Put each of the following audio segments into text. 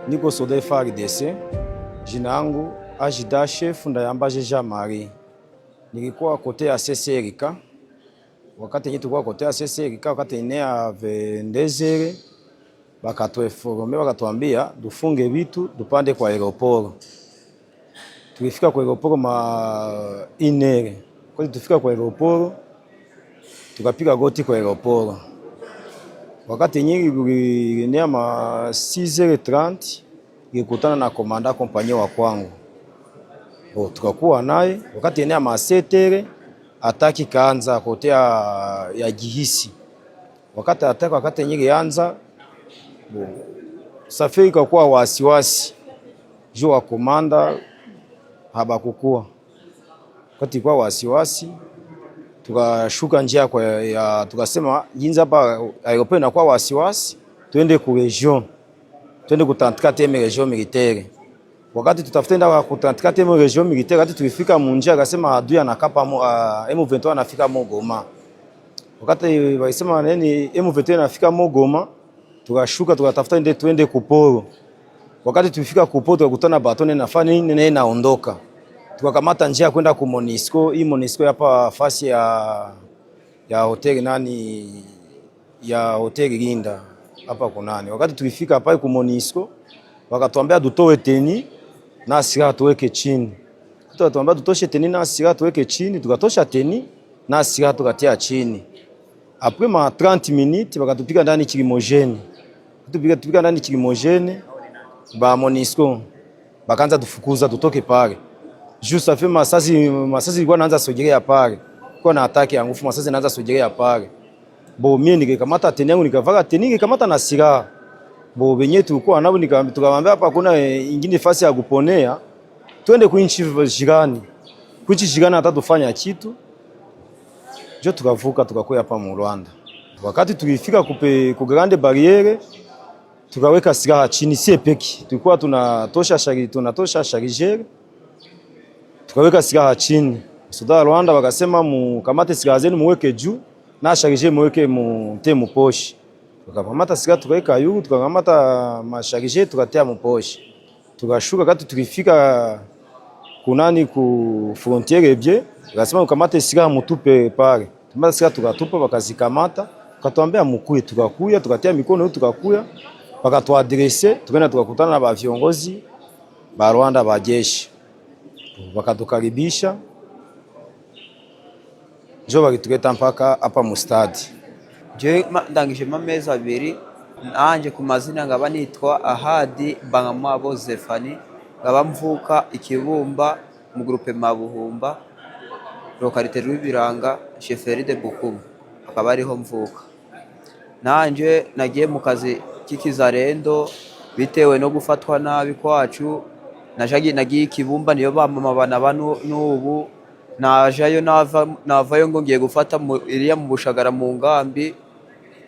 Niko soda FARDC. Jina yangu Ajida Chef Ndayambaje Jean Marie. Nilikuwa kote ya CCRK. Wakati yenye tulikuwa kote ya CCRK, wakati inea vendezere bakatueforme, bakatuambia dufunge vitu dupande kwa aeroport. Tulifika kwa aeroport ma inere. Kwa tufika kwa aeroport tukapiga goti kwa aeroport. Wakati nyingi inea ma 6h30 nilikutana na komanda kompanyia wa kwangu. Tukakuwa naye wakati enea masetere ataki kaanza kotea ya Gihisi. Wakati nyingi anza safari ikakuwa wasiwasi juu wa komanda habakukua. Wakati kwa wasiwasi tukashuka njia tukasema jinza hapa aeroport na kwa wasiwasi tuende ku region. Tuende ku 34e region militaire. Wakati tutafutenda ku 34e region militaire, wakati tulifika munjia akasema adui anakapa M23 anafika Goma. Wakati walisema nini M23 anafika Goma, tukashuka tukatafuta ndio tuende kuporo. Wakati tulifika kuporo tukakutana batone nafanya nini naondoka. Tukakamata njia kwenda ku Monisco. Hii Monisco hapa fasi ya hotel ya hotel Linda hapa kunani. Wakati tulifika hapa ku Monisco wakatuambia dutoe teni na silaha tuweke chini. Tukatuambia tutoshe teni na silaha tuweke chini, tukatosha teni na silaha tukatia chini. Après ma 30 minutes wakatupika ndani kilimojene. Tupika ndani kilimojene ba Monisco. Bakaanza tufukuza tutoke pale. Juste afin masasi ilikuwa naanza sogelea pale. Kwa na ataki ya nguvu masasi naanza sogelea pale. Bo mimi nikikamata teni yangu nikavaka teni nikamata na silaha. Bo benye tulikuwa nabo tukamwambia hapa kuna ingine fasi ya kuponea. Twende kuinchi jirani. Kuinchi jirani hata tufanya kitu. Jo tukavuka tukakuya hapa mu Rwanda. Wakati tulifika ku grande barriere tukaweka silaha chini sie peki. Tulikuwa tunatosha chargeur. Tukaweka silaha chini. Soda Rwanda wakasema mukamate silaha zenu muweke juu na chargeur muweke mu poche. Tukakamata silaha tukaweka juu, tukakamata mashargeur tukatia mu poche. Tukashuka kati tulifika kunani ku frontiere bie, wakasema ukamate silaha mutupe pale. Tumba silaha tukatupa wakazikamata, wakatuambia mukuye, tukakuya, tukatia mikono yetu tukakuya, wakatuadresse, tukaenda tukakutana na ba viongozi ba Rwanda ba jeshi. Wakatukaribisha. Jo bakituleta mpaka hapa mu stade. Je ndangije amezi abiri nanje ku mazina ngaba nitwa Ahadi Bangamwabo Zefani, ngaba mvuka Ikibumba mu groupe Mabuhumba localité Rwibiranga chefferie de Bukumu, akaba ariho mvuka. Nanje nagiye mu kazi k'ikizarendo bitewe no gufatwa nabi kwacu. Nagiye Ikibumba niyo bamama bano n'ubu najayo navayo ngo ngiye gufata iriya mu Bushagara mu ngambi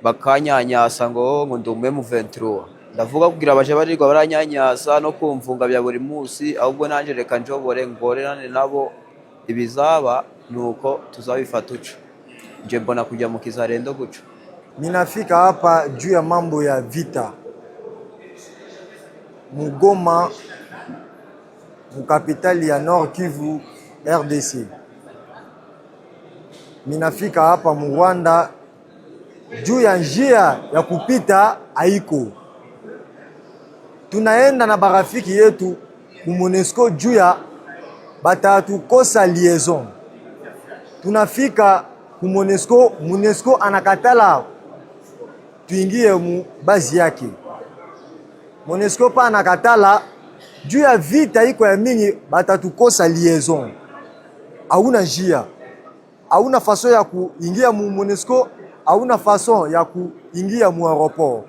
bakanyanyasa ngo ndume mu 23. Ndavuga kugira abaje barirwa baranyanyasa no kumvunga bya buri munsi, ahubwo nanje reka njobore ngorerane nabo ibizaba nuko tuzabifata uco. Je mbona kujya mu kizarendo guco. Ninafika hapa juu ya mambo ya vita Mugoma, mu kapitali ya Nord Kivu RDC. Ninafika hapa mu Rwanda juu ya njia ya kupita haiko. Tunaenda na barafiki yetu ku Monisco juu ya batatukosa liaison. Tunafika ku Monisco anakatala tuingie mu bazi yake. Monisco pa anakatala juu ya vita iko ya mingi batatukosa liaison. Hauna njia. Hauna façon ya kuingia mu Monisco, hauna façon ya kuingia mu aéroport.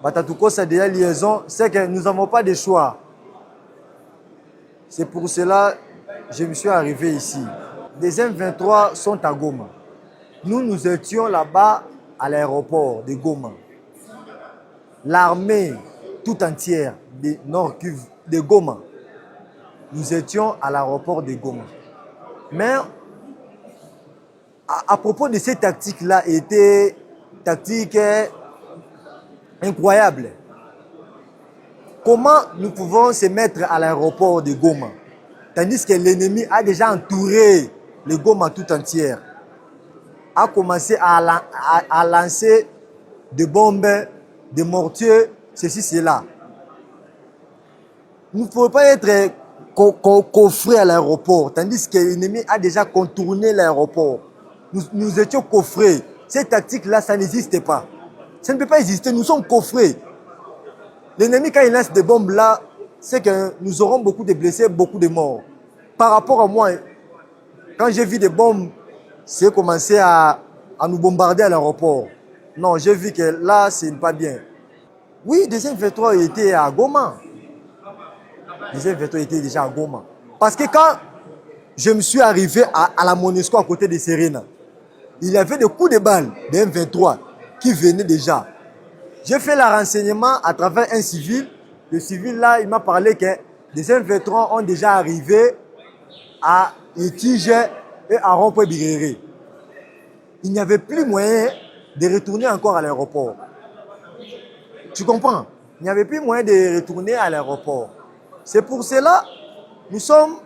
Batatukosa de liaison, c'est que nous n'avons pas de choix. C'est pour cela que je me suis arrivé ici. Les M23 sont à Goma. Nous étions là-bas à l'aéroport de Goma. L'armée tout entière de Nord Kivu, de Goma. Nous étions à l'aéroport de Goma. Mais à propos de cette tactique-là, était tactique incroyable. comment nous pouvons se mettre à l'aéroport de Goma, tandis que l'ennemi a déjà entouré le Goma tout entière, a commencé à lancer des bombes, des mortiers, ceci, cela. Nous ne pouvons pas être coffrés à l'aéroport, tandis que l'ennemi a déjà contourné l'aéroport. Nous étions coffrés. Cette tactique-là, ça n'existe pas. Ça ne peut pas exister, nous sommes coffrés. L'ennemi, quand il lance des bombes là, c'est que nous aurons beaucoup de blessés, beaucoup de morts. Par rapport à moi, quand j'ai vu des bombes, c'est commencé à nous bombarder à l'aéroport. Non, j'ai vu que là, ce n'est pas bien. Oui, des M23 étaient à Goma. Les M23 étaient déjà à Goma. Parce que quand je me suis arrivé à la Monesco à côté de Serena, il y avait des coups de balles de M23 qui venaient déjà. J'ai fait le renseignement à travers un civil. Le civil là, il m'a parlé que les M23 ont déjà arrivé à Itige et à Rond-Point-Biréré. Il n'y avait plus moyen de retourner encore à l'aéroport. Tu comprends? Il n'y avait plus moyen de retourner à l'aéroport. C'est pour cela nous sommes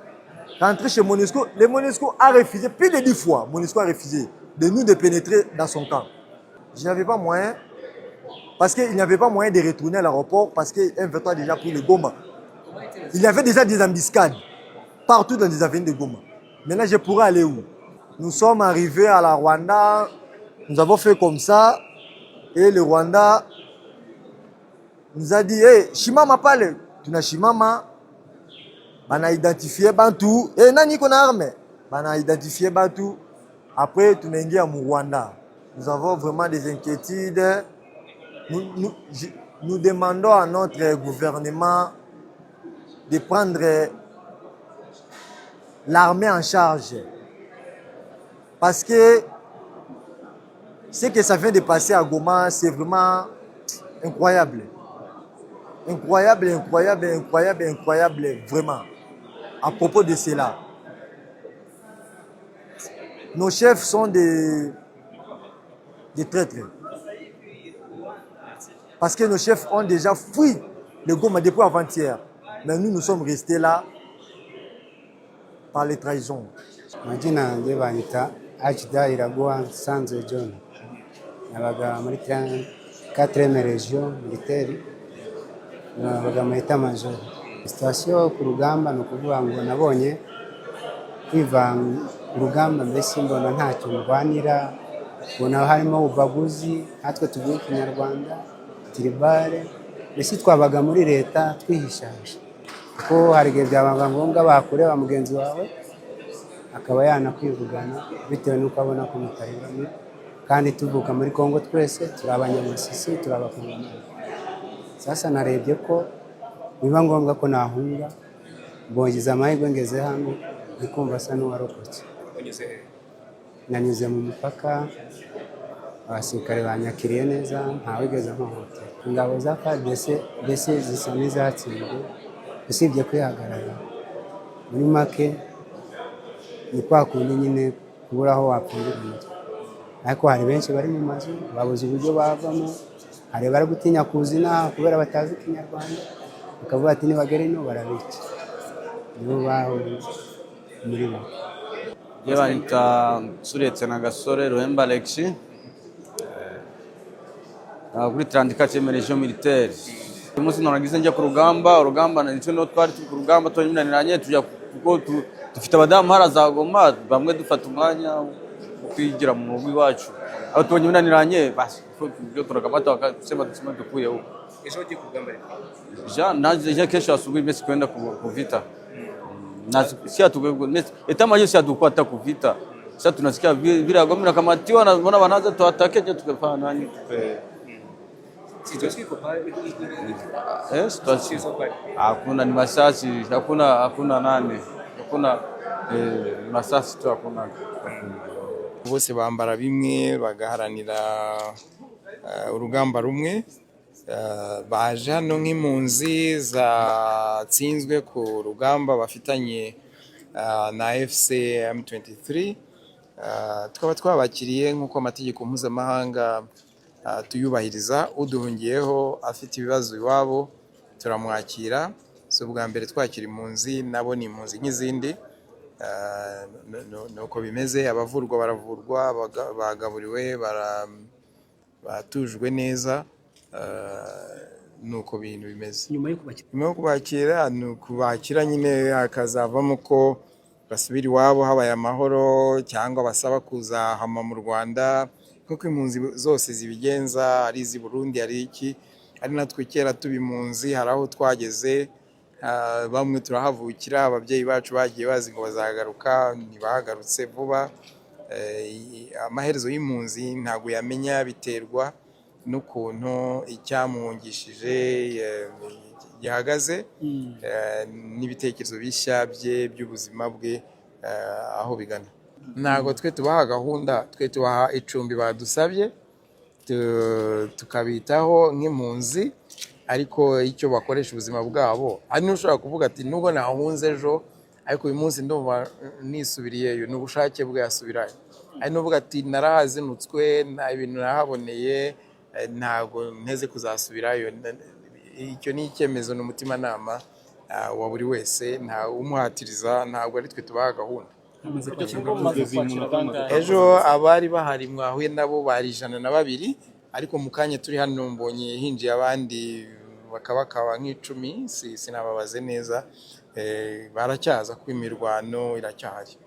rentrés chez Monesco. Le Monesco a refusé, plus de 10 fois, Monesco a refusé de nous de pénétrer dans son camp. Je n'avais pas moyen, parce qu'il n'y avait pas moyen de retourner à l'aéroport, parce que M23 a déjà pris le Goma. Il y avait déjà des embuscades partout dans les avenues de Goma. Maintenant, je pourrais aller où? Nous sommes arrivés à la Rwanda, nous avons fait comme ça, et le Rwanda nous a dit, hey, Shimama parle. Tu n'as Shimama, on a identifié Bantou, et nani qu'on a armé, on a identifié Bantou. Après, tu n'es pas au Rwanda. Nous avons vraiment des inquiétudes. Nous demandons à notre gouvernement de prendre l'armée en charge. Parce que ce que ça vient de passer à Goma, c'est vraiment incroyable. Incroyable, incroyable, incroyable, incroyable, vraiment. À propos de cela. Nos chefs sont des traîtres. Parce que nos chefs ont déjà fui le Goma depuis avant-hier. Mais nous, nous sommes restés là par les trahisons. Majina yanjye banyita Achida Iraguha Sanze John. Nabaga muri 4e region militaire. Nabaga muri Tamajoro. Station ku rugamba no kuvuga ngo nabonye kwivanga urugamba mbese mbona ntacyo ndwanira, ubona harimo ubaguzi, natwe tuvuye Ikinyarwanda, tribale, mbese twabaga muri leta twihishaje. Kuko hari igihe byabaga ngombwa bakureba mugenzi wawe akaba yanakwivugana bitewe n'uko abona ko mutarenganye, kandi tuvuka muri Kongo twese turi abanyamasisi, turi abakongomani. Sasa narebye ko biba ngombwa ko nahunga, mbongiza amahirwe ngeze hano ndikumva asa n'uwarokotse. Nanyuze mu mupaka, abasirikare banyakiriye neza, ntawigeze mpohotera. Ingabo za FARDC mbese zisa n'izatsinzwe, usibye kwihagarara. Muri make ni kwa kundi nyine kubura aho wapfundira umutwe. Ariko hari benshi bari mu mazu babuze uburyo bavamo, hari bari gutinya kuzina kubera batazi Ikinyarwanda, bakavuga ati nibagere ino barabica. Nibo bahuye muri bo. Banyita Suretse na Gasore Ruhemba Alexis, kuri 34e region militaire. Uyu munsi nagize njya ku rugamba, urugamba nicyo no twari turi ku rugamba tonyinaniranye tujya kuko dufite abadamu haraza Goma, bamwe dufata umwanya wo kwigira mu rugo iwacu. Aho tonyinaniranye basi byo turagabata bakasema dusema dukuye uko. Ejo ugiye kugamba rero. Naje kesho asubuhi mesi kwenda ku vita. Na si atugwe etama yose adukwata ku vita. Sasa tunasikia vile Goma kamatiwa na mbona wanaanza tuatake je tukafanya nani tupe. Situation iko pale. Situation hakuna ni masasi, hakuna nani. Hakuna masasi tu hakuna. Bose bambara bimwe bagaharanira urugamba rumwe. Baje hano nk'impunzi zatsinzwe ku rugamba bafitanye na FC M23. Twaba twabakiriye nk'uko amategeko mpuzamahanga tuyubahiriza. Uduhungiyeho afite ibibazo iwabo turamwakira. Si ubwa mbere twakira impunzi, nabo ni impunzi nk'izindi. Nuko bimeze, abavurwa baravurwa, bagaburiwe, batujwe neza, nuko bintu bimeze. nyuma yo kubakira ni ukubakira nyine hakazavamo ko basubira iwabo habaye amahoro, cyangwa basaba kuzahama mu Rwanda nk'uko impunzi zose zibigenza, ari iz'i Burundi ari iki, ari natwe kera tuba impunzi hari aho twageze, bamwe turahavukira, ababyeyi bacu bagiye bazi ngo bazagaruka, ntibahagarutse vuba. Amaherezo y'impunzi ntabwo yamenya, biterwa n'ukuntu icyamuhungishije gihagaze, n'ibitekerezo bishya bye by'ubuzima bwe aho bigana. Ntabwo twe tubaha gahunda, twe tubaha icumbi badusabye, tukabitaho nk'impunzi, ariko icyo bakoresha ubuzima bwabo. Hari n'ushobora kuvuga ati nubwo nahunze ejo, ariko uyu munsi ndumva nisubiriyeyo, ni ubushake bwe yasubirayo. Hari n'uvuga ati narahazinutswe, nta ibintu nahaboneye, ntabwo nteze kuzasubirayo. Icyo ni icyemezo, ni umutimanama wa buri wese, nta umuhatiriza, ntabwo ari twe tubaha gahunda. Ejo abari bahari mwahuye nabo bari 102, ariko mu kanya turi hano mbonye hinjiye abandi bakaba nk'icumi, sinababaze neza. Baracyaza ko imirwano iracyahari.